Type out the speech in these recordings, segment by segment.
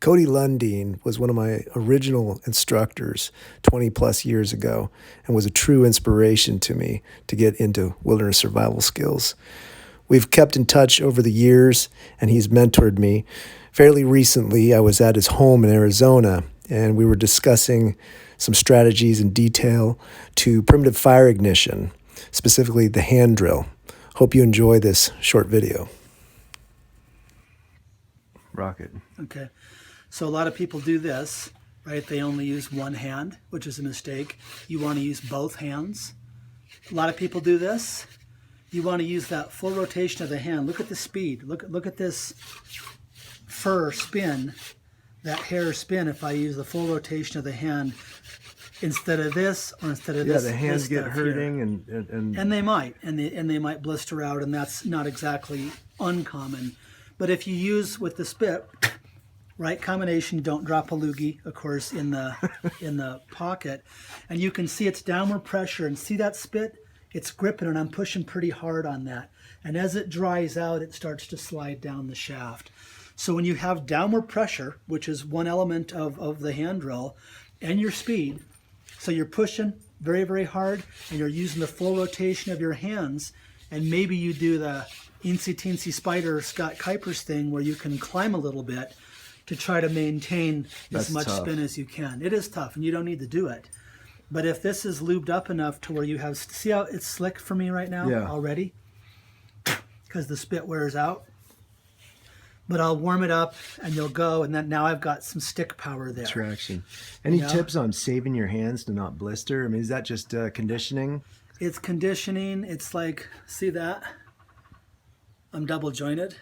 Cody Lundeen was one of my original instructors 20 plus years ago and was a true inspiration to me to get into wilderness survival skills. We've kept in touch over the years, and he's mentored me. Fairly recently, I was at his home in Arizona, and we were discussing some strategies in detail to primitive fire ignition, specifically the hand drill. Hope you enjoy this short video. Rocket. Okay. So a lot of people do this, right? They only use one hand, which is a mistake. You want to use both hands. A lot of people do this. You want to use that full rotation of the hand. Look at the speed. Look at this fur spin, that hair spin if I use the full rotation of the hand instead of this or instead of this. Yeah, the hands get hurting and they might blister out, and that's not exactly uncommon. But if you use with the spit, right combination, don't drop a loogie, of course, in the pocket, and you can see it's downward pressure, and see that spit? It's gripping, and I'm pushing pretty hard on that. And as it dries out, it starts to slide down the shaft. So when you have downward pressure, which is one element of the hand drill, and your speed, so you're pushing very, very hard, and you're using the full rotation of your hands, and maybe you do the Eensy Teensy Spider Scott Kuiper's thing where you can climb a little bit to try to maintain as much spin as you can. It is tough, and you don't need to do it. But if this is lubed up enough to where you have, see how it's slick for me right now already? Because the spit wears out. But I'll warm it up and you'll go, and then now I've got some stick power there. Traction. Any tips on saving your hands to not blister? I mean, is that just conditioning? It's conditioning. It's like, see that? I'm double jointed.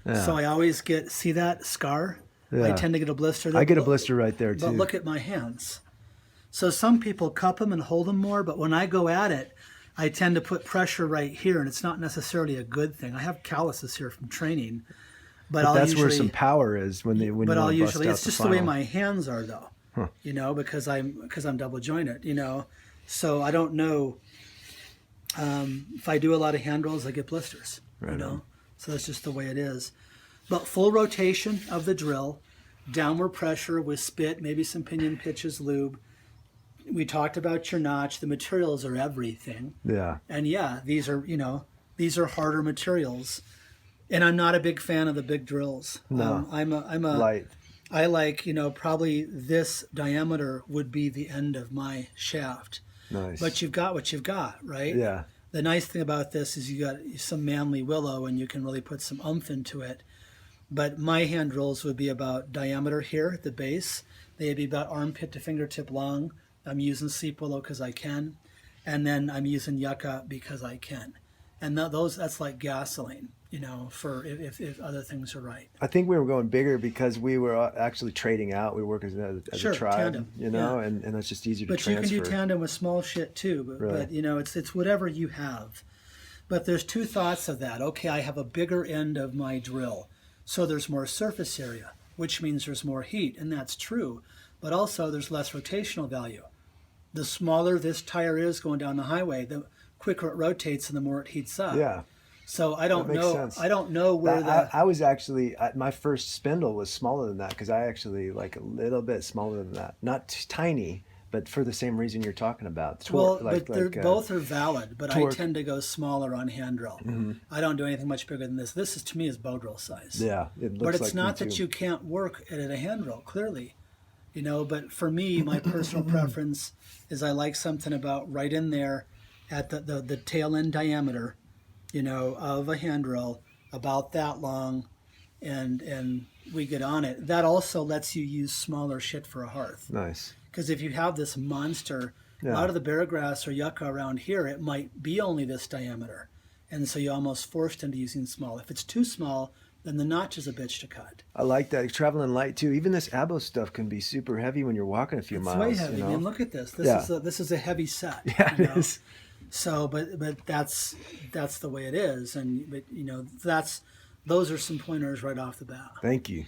Yeah. So I always get, see that scar? Yeah. I tend to get a blister there. I get a blister right there too. But look at my hands. So some people cup them and hold them more, but when I go at it, I tend to put pressure right here, and it's not necessarily a good thing. I have calluses here from training, but that's where some power is when I'll usually, it's just the way my hands are though, you know, because I'm double jointed, you know, so I don't know if I do a lot of hand rolls, I get blisters, you know, so that's just the way it is. But full rotation of the drill, downward pressure with spit, maybe some pinion pitches lube. We talked about your notch. The materials are everything. Yeah. And yeah, these are, you know, these are harder materials. And I'm not a big fan of the big drills. No. I'm a light. I like, you know, probably this diameter would be the end of my shaft. Nice. But you've got what you've got, right? Yeah. The nice thing about this is you got some manly willow, and you can really put some oomph into it. But my hand drills would be about diameter here at the base. They'd be about armpit to fingertip long. I'm using sleep willow because I can, and then I'm using yucca because I can, and that's like gasoline, you know, for if other things are right. I think we were going bigger because we were actually trading out. We work as a tribe, tandem, you know, and that's just easier to transfer. But you can do tandem with small shit too, but you know, it's whatever you have. But there's two thoughts of that. Okay, I have a bigger end of my drill, so there's more surface area, which means there's more heat, and that's true. But also there's less rotational value. The smaller this tire is going down the highway, the quicker it rotates and the more it heats up. Yeah. So I don't know. Sense. I don't know where I was actually, my first spindle was smaller than that because I actually like a little bit smaller than that. Not tiny, but for the same reason you're talking about. Both are valid, but torque. I tend to go smaller on hand drill. Mm-hmm. I don't do anything much bigger than this. This is, to me, is bow drill size. Yeah. But it's not that you can't work at a hand drill, clearly. You know, but for me, my personal preference is I like something about right in there at the tail end diameter, you know, of a hand drill, about that long, and we get on it. That also lets you use smaller shit for a hearth. Nice. Because if you have this monster, a lot of the bear grass or yucca around here, it might be only this diameter. And so you're almost forced into using small. If it's too small, then the notch is a bitch to cut. I like that. Traveling light too. Even this Abo stuff can be super heavy when you're walking a few miles. It's way heavy. You know? I mean, look at this. This is a heavy set. Yeah, you know? It is. So, but that's the way it is, and you know those are some pointers right off the bat. Thank you.